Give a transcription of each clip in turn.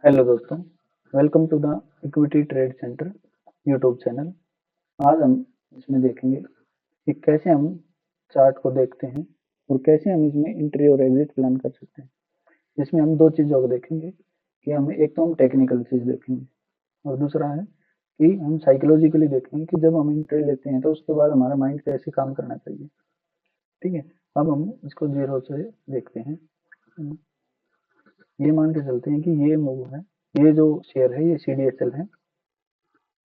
Hello दोस्तों, welcome to the equity trade centre YouTube channel. आज हम इसमें देखेंगे कि कैसे हम चार्ट को देखते हैं और कैसे हम इसमें एंट्री और एग्जिट प्लान कर सकते हैं। इसमें हम दो चीज़ों को देखेंगे कि हम एक तो हम टेक्निकल चीज़ देखेंगे और दूसरा है कि हम साइकोलॉजिकली देखेंगे कि जब हम एंट्री लेते हैं तो उसके बाद हमारा माइंड कैसे काम करना चाहिए। ठीक है, अब हम इसको जीरो से देखते हैं। ये मान के चलते हैं कि ये मूव है, ये जो शेयर है ये CDSL है,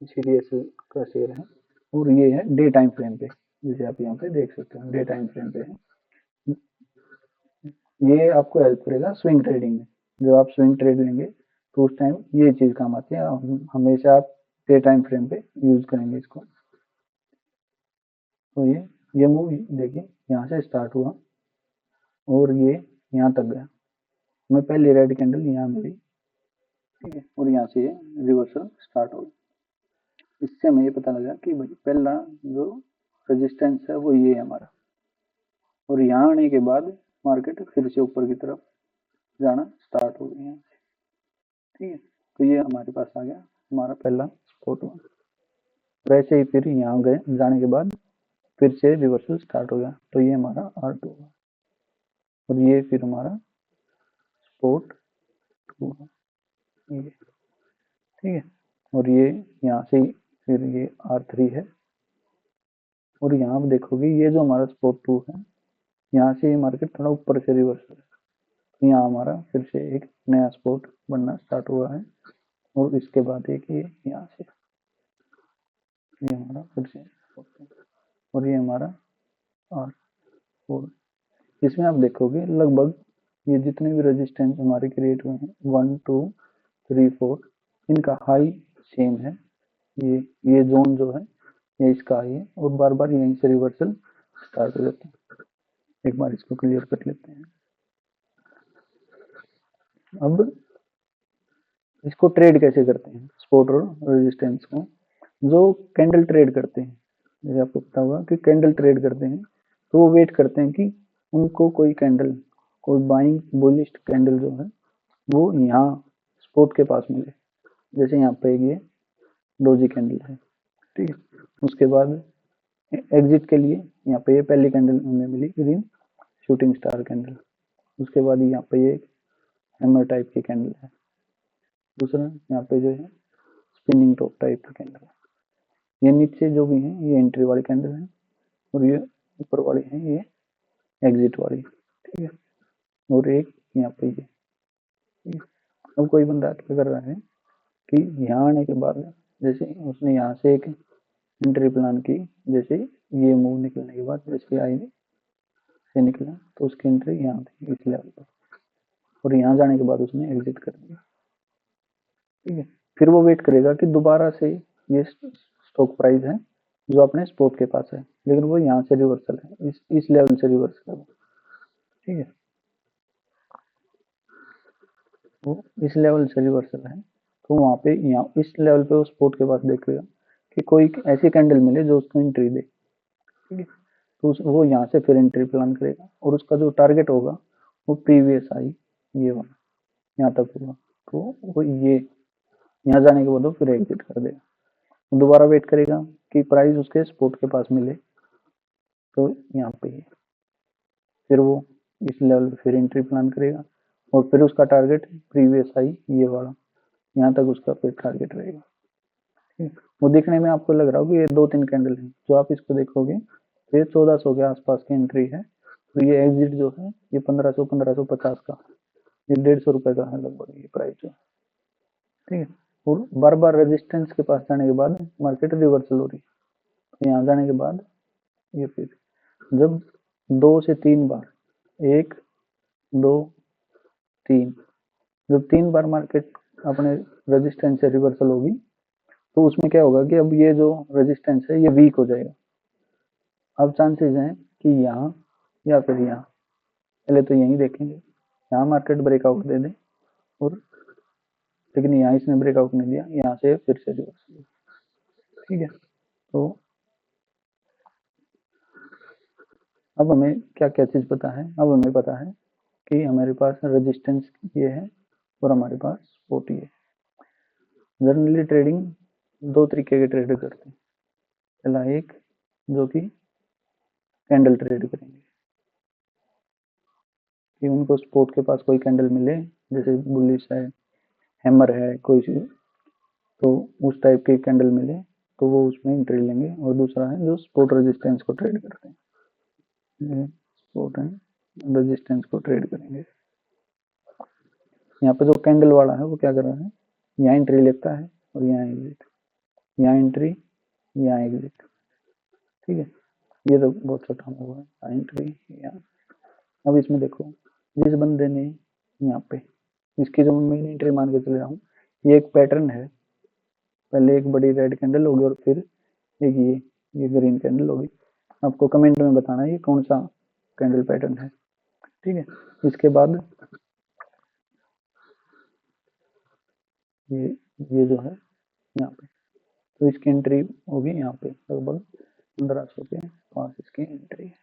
CDSL का शेयर है और ये है डे टाइम फ्रेम पे, जैसे आप यहाँ पे देख सकते हैं डे टाइम फ्रेम पे है। ये आपको हेल्प करेगा स्विंग ट्रेडिंग में। जब आप स्विंग ट्रेड लेंगे तो उस टाइम ये चीज काम आती है। हमेशा आप डे टाइम फ्रेम पे यूज करेंगे इसको। तो ये मूव देखिए यहाँ से स्टार्ट हुआ और ये यहाँ तक गया। मैं पहली रेड कैंडल यहाँ मिली, ठीक है, और यहाँ से ये रिवर्सल स्टार्ट हो गया। इससे हमें ये पता लगा कि भाई पहला जो रेजिस्टेंस है वो ये है हमारा, और यहाँ आने के बाद मार्केट फिर से ऊपर की तरफ जाना स्टार्ट हो गई है। ठीक है, तो ये हमारे पास आ गया हमारा पहला स्पॉट वन। वैसे ही फिर यहाँ गए, जाने के बाद फिर से रिवर्सल स्टार्ट हो गया, तो ये हमारा R2 हुआ और ये फिर हमारा स्पॉट टू हुआ। ठीक है, और ये यहाँ से फिर ये R3 है और यहाँ आप देखोगे ये जो हमारा स्पॉट टू है, यहाँ से ये मार्केट थोड़ा ऊपर से रिवर्सल है, तो यहाँ हमारा फिर से एक नया स्पॉट बनना स्टार्ट हुआ है। और इसके बाद एक ये यहाँ से ये हमारा फिर से और ये हमारा R4। इसमें आप देखोगे लगभग ये जितने भी रेजिस्टेंस हमारे क्रिएट हुए हैं 1 2 3 4, इनका हाई सेम है। ये जोन जो है ये इसका हाई है और बार बार यहीं से रिवर्सल स्टार्ट हो जाता है। एक बार इसको क्लियर कर लेते हैं। अब इसको ट्रेड कैसे करते हैं सपोर्ट और रेजिस्टेंस को। जो कैंडल ट्रेड करते हैं, जैसे आपको पता होगा कि कैंडल ट्रेड करते हैं तो वो वेट करते हैं कि उनको कोई कैंडल, कोई बाइंग बुलिश कैंडल जो है वो यहाँ सपोर्ट के पास मिले। जैसे यहाँ पे ये डोजी कैंडल है, ठीक है, उसके बाद एग्जिट के लिए यहाँ पे ये पहली कैंडल हमें मिली ग्रीन शूटिंग स्टार कैंडल। उसके बाद यहाँ पे ये हैमर टाइप की कैंडल है। दूसरा यहाँ पे जो है स्पिनिंग टॉप टाइप की कैंडल है। ये नीचे जो भी है ये एंट्री वाली कैंडल है और ये ऊपर वाली है ये एग्जिट वाली, ठीक है, और एक यहाँ पे ये। अब कोई बंदा क्या कर रहा है कि यहाँ आने के बाद जैसे उसने यहाँ से एक एंट्री प्लान की, जैसे ये मूव निकलने के बाद जैसे आई से निकला तो उसकी एंट्री यहाँ थी इस लेवल पर, और यहाँ जाने के बाद उसने एग्जिट कर दिया। ठीक है, फिर वो वेट करेगा कि दोबारा से ये स्टॉक प्राइस है जो अपने स्पॉट के पास है, लेकिन वो यहाँ से रिवर्सल है, इस लेवल से रिवर्सल है। ठीक है, वो इस लेवल से रिवर्सल है तो वहाँ पे यहाँ इस लेवल पे वो स्पॉट के पास देखेगा कि कोई ऐसी कैंडल मिले जो उसको एंट्री दे। ठीक है, तो वो यहाँ से फिर एंट्री प्लान करेगा और उसका जो टारगेट होगा वो प्रीवियस आई ये वाला यहाँ तक होगा, तो वो ये यहाँ जाने के बाद वो फिर एग्जिट कर देगा। दोबारा वेट करेगा कि प्राइस उसके सपोर्ट के पास मिले, तो यहाँ पे फिर वो इस लेवल पे फिर एंट्री प्लान करेगा और फिर उसका टारगेट प्रीवियस आई ये वाला यहाँ तक उसका फिर टारगेट रहेगा। वो देखने में आपको लग रहा होगा ये 2-3 कैंडल है, जो आप इसको देखोगे तो ये 1400 के आसपास की एंट्री है। तो ये एग्जिट जो है ये 1500-1550 का, ये 150 रुपए का है लगभग ये प्राइस जो। ठीक है, और बार बार रेजिस्टेंस के पास जाने के बाद मार्केट रिवर्सल हो रही है। तो यहाँ जाने के बाद ये फिर जब 2 से 3 बार, 1 2 3, जब 3 बार मार्केट अपने रेजिस्टेंस से रिवर्सल होगी तो उसमें क्या होगा कि अब ये जो रेजिस्टेंस है ये वीक हो जाएगा। अब चांसेस हैं कि यहाँ या फिर यहाँ, पहले तो यहीं देखेंगे यहाँ मार्केट ब्रेकआउट दे दे, और लेकिन यहाँ इसने ब्रेकआउट नहीं दिया, यहाँ से फिर से रिवर्सल। ठीक है, तो अब हमें क्या क्या चीज़ पता है। अब हमें पता है कि हमारे पास रेजिस्टेंस ये है और हमारे पास स्पॉट ये। जनरली ट्रेडिंग दो तरीके के ट्रेड करते हैं। पहला एक जो कि कैंडल ट्रेड करेंगे कि उनको स्पॉट के पास कोई कैंडल मिले, जैसे बुलिश है, हैमर है कोई सी, तो उस टाइप की कैंडल मिले तो वो उसमें एंट्री लेंगे। और दूसरा है जो स्पॉट रेजिस्टेंस को ट्रेड करते हैं, स्पॉट एंड रेजिस्टेंस को ट्रेड करेंगे। यहाँ पे जो कैंडल वाला है वो क्या कर रहा है, यहाँ एंट्री लेता है और यहाँ एग्जिट, यहाँ एंट्री यहाँ एग्जिट। ठीक है, ये तो बहुत छोटा हुआ है एंट्री यहाँ। अब इसमें देखो, जिस बंदे ने यहाँ पे इसकी जो मेन एंट्री मान के चले जाऊँ, ये एक पैटर्न है, पहले एक बड़ी रेड कैंडल होगी और फिर एक ये ग्रीन कैंडल होगी। आपको कमेंट में बताना है ये कौन सा कैंडल पैटर्न है। ठीक है, इसके बाद ये जो है यहाँ पे, तो इसकी एंट्री होगी यहाँ पे लगभग 1500 के पास इसकी एंट्री है।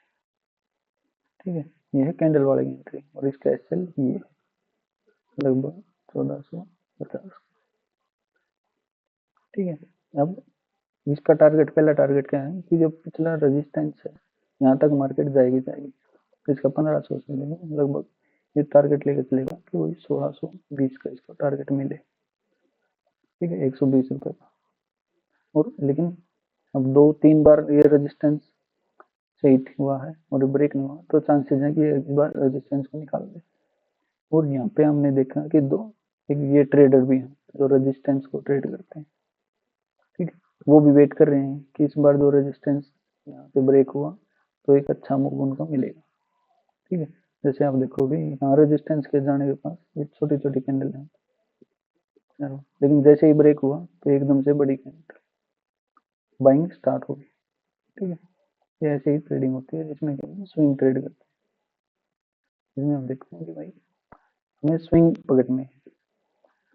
ठीक है, ये है कैंडल वाले की एंट्री और इसका एसएल ये लगभग 1450। ठीक है, अब इसका टारगेट, पहला टारगेट क्या है कि जो पिछला रेजिस्टेंस है यहाँ तक मार्केट जाएगी तो इसका 1500 से लेंगे लगभग, ये टारगेट लेके चलेगा कि वही 1620 का इसको टारगेट मिले। ठीक है, 120 रुपये का। और लेकिन अब 2-3 बार ये रेजिस्टेंस सही हुआ है और ब्रेक नहीं हुआ तो चांसेस है कि एक बार रेजिस्टेंस को निकाल दे। और यहाँ पे हमने देखा कि एक ये ट्रेडर भी हैं जो रेजिस्टेंस को ट्रेड करते हैं। ठीक है, वो भी वेट कर रहे हैं कि इस बार जो रेजिस्टेंस यहाँ पे ब्रेक हुआ तो एक अच्छा मूव उनको मिलेगा। ठीक है, जैसे आप देखोगे यहाँ रेजिस्टेंस के जाने के पास ये छोटी छोटी कैंडल है, लेकिन जैसे ही ब्रेक हुआ तो एकदम से बड़ी कैंडल बाइंग स्टार्ट होगी। ठीक है, ये ऐसे ही ट्रेडिंग होती है जिसमें स्विंग ट्रेड करते हैं, जिसमें हम देखते हैं कि भाई हमें स्विंग पकड़ने है,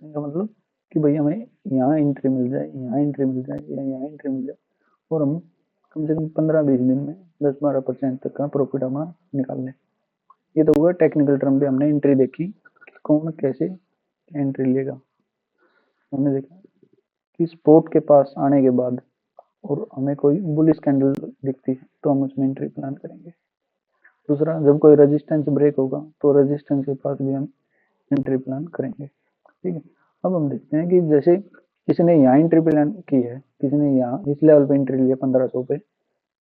का मतलब कि भाई हमें यहाँ एंट्री मिल जाए, यहाँ एंट्री मिल जाए या यहाँ एंट्री मिल जाए और हम कम से कम 15-20 दिन में 10-12% तक का प्रॉफिट हमारा निकाल लें। ये तो हुआ टेक्निकल टर्म पे हमने एंट्री देखी कि कौन कैसे एंट्री लेगा। हमने देखा कि स्पॉट के पास आने के बाद और हमें कोई बुलिश कैंडल दिखती है तो हम उसमें एंट्री प्लान करेंगे। दूसरा, जब कोई रेजिस्टेंस ब्रेक होगा तो रेजिस्टेंस के पास भी हम एंट्री प्लान करेंगे। ठीक है, अब हम देखते हैं कि जैसे किसी ने यहाँ एंट्री प्लान की है, किसी ने यहाँ इस लेवल पे एंट्री लिया 1500 पे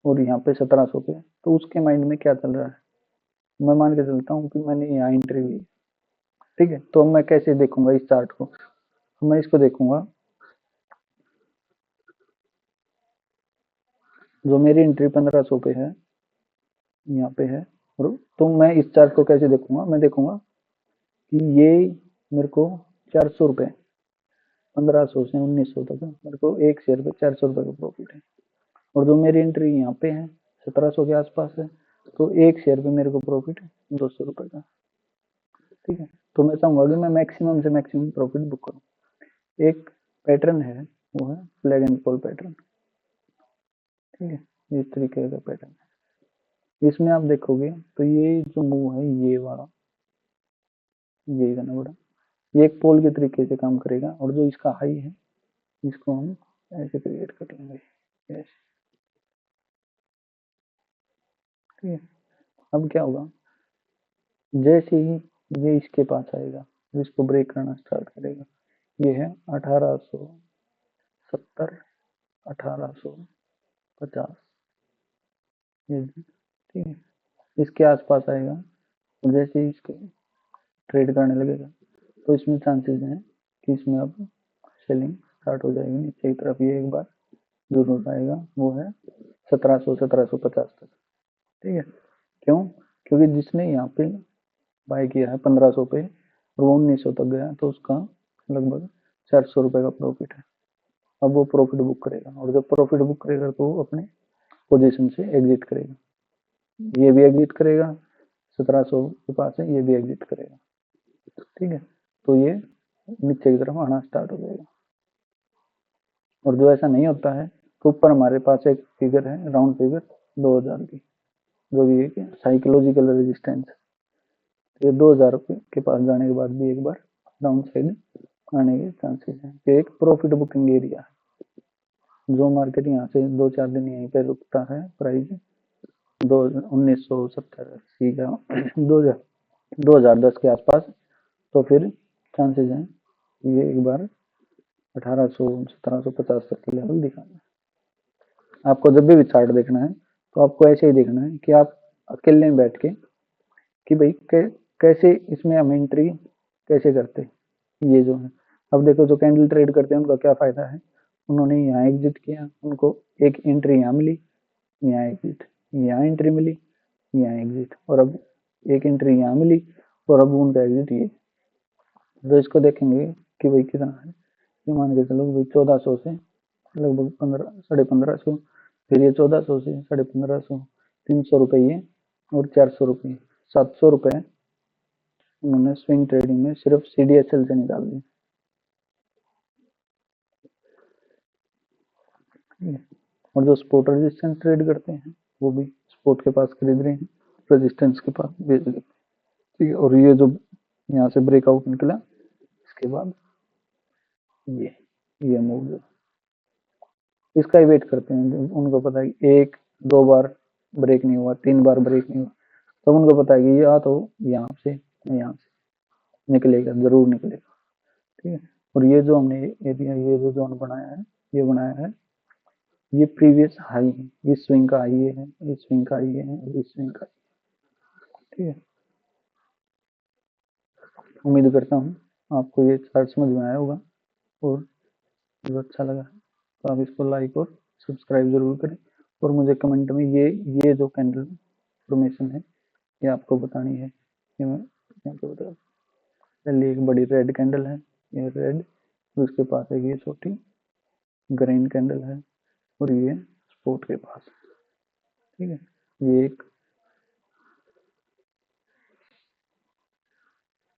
और यहाँ पे 1700 पे, तो उसके माइंड में क्या चल रहा है। मैं मान के चलता हूँ कि मैंने यहाँ एंट्री ली। ठीक है, तो मैं कैसे देखूंगा इस चार्ट को, मैं इसको देखूंगा जो मेरी एंट्री 1500 पे है, यहाँ पे है, और तो मैं इस चार्ट को कैसे देखूंगा, मैं देखूंगा कि ये मेरे को 400 रुपये 1500 से 1900 तक मेरे को एक शेयर पे 400 रुपये का प्रॉफिट है। और जो मेरी एंट्री यहाँ पे है 1700 के आसपास है, तो एक शेयर पे मेरे को प्रॉफिट है 200 रुपये का। ठीक है, तो मैं चाहूंगा कि मैं मैक्सिमम से मैक्सिमम प्रॉफिट बुक करूँ। एक पैटर्न है वो है फ्लैग एंड फॉल पैटर्न। ठीक है, इस तरीके का पैटर्न है। इसमें आप देखोगे तो ये जो मूव है ये वाला, ये करना बड़ा, ये एक पोल के तरीके से काम करेगा और जो इसका हाई है इसको हम ऐसे क्रिएट कर लेंगे ऐसे। ठीक है, अब क्या होगा, जैसे ही ये इसके पास आएगा इसको ब्रेक करना स्टार्ट करेगा। ये है 1870 1850, ये ठीक है, इसके आसपास आएगा और जैसे ही इसके ट्रेड करने लगेगा तो इसमें चांसेस हैं कि इसमें अब सेलिंग स्टार्ट हो जाएगी नीचे की तरफ। ये एक बार जो नोट आएगा वो है 1750 तक। ठीक है, क्यों, क्योंकि जिसने यहाँ पे बाय किया है 1500 पे और वो 1900 तक गया तो उसका लगभग 400 रुपये का प्रॉफिट है। अब वो प्रॉफिट बुक करेगा और जब प्रॉफिट बुक करेगा तो वो अपने पोजीशन से एग्जिट करेगा, ये भी एग्जिट करेगा, 1700 के पास है ये भी एग्जिट करेगा। ठीक है, तो ये नीचे की तरफ आना स्टार्ट हो जाएगा। और जो ऐसा नहीं होता है तो ऊपर हमारे पास एक फिगर है, राउंड फिगर 2000 की, जो भी एक साइकोलॉजिकल रेजिस्टेंस, ये 2000 के पास जाने के बाद भी एक बार डाउन साइड आने के चांसेस हैं कि एक प्रॉफिट बुकिंग एरिया है। जो मार्केट यहाँ से 2-4 दिन यहीं पे रुकता है प्राइस 1970-80 का 2010 के आसपास, तो फिर चांसेस हैं ये एक बार 1800-1750 तक की लेवल दिखाना है। आपको जब भी चार्ट देखना है तो आपको ऐसे ही देखना है कि आप अकेले में बैठ के कि भाई कैसे इसमें हम एंट्री कैसे करते, ये जो है। अब देखो जो कैंडल ट्रेड करते हैं उनका क्या फायदा है, उन्होंने यहाँ एग्जिट किया, उनको एक एंट्री यहाँ मिली, यहाँ एग्जिट, यहाँ एंट्री मिली, यहाँ एग्जिट, और अब एक एंट्री यहाँ मिली, और अब उनका एग्जिट ये। तो इसको देखेंगे कि भाई कितना है, ये मान के चलो भाई 1400 से लगभग 1500-1550, फिर ये 1400 से 1550, 300 रुपये और 400 रुपये, 700 रुपये उन्होंने स्विंग ट्रेडिंग में सिर्फ CDSL से निकाल दिए। और जो स्पोर्ट रेजिस्टेंस ट्रेड करते हैं वो भी स्पोर्ट के पास खरीद रहे हैं, रेजिस्टेंस के पास बेच रहे हैं। ठीक है, और ये जो यहाँ से ब्रेकआउट निकला इसके बाद ये मूव जो इसका ही वेट करते हैं, उनको पता है कि 1-2 बार ब्रेक नहीं हुआ, 3 बार ब्रेक नहीं हुआ, तो उनको पता है कि या तो यहाँ से निकलेगा, जरूर निकलेगा। ठीक है, और ये जो हमने एरिया, ये जो जोन बनाया है, ये बनाया है, ये प्रीवियस हाई है, इस स्विंग का हाई ये है, इस स्विंग का हाई ये है, इस स्विंग का। ठीक है, उम्मीद करता हूँ आपको ये चार्ट समझ में आया होगा, और जो अच्छा लगा तो आप इसको लाइक और सब्सक्राइब जरूर करें, और मुझे कमेंट में ये जो कैंडल फॉर्मेशन है ये आपको बतानी है। ये मैं यहाँ पे बता, पहले एक बड़ी रेड कैंडल है, ये रेड, उसके पास एक ये छोटी ग्रीन कैंडल है, और ये स्पोर्ट के पास। ठीक है, ये एक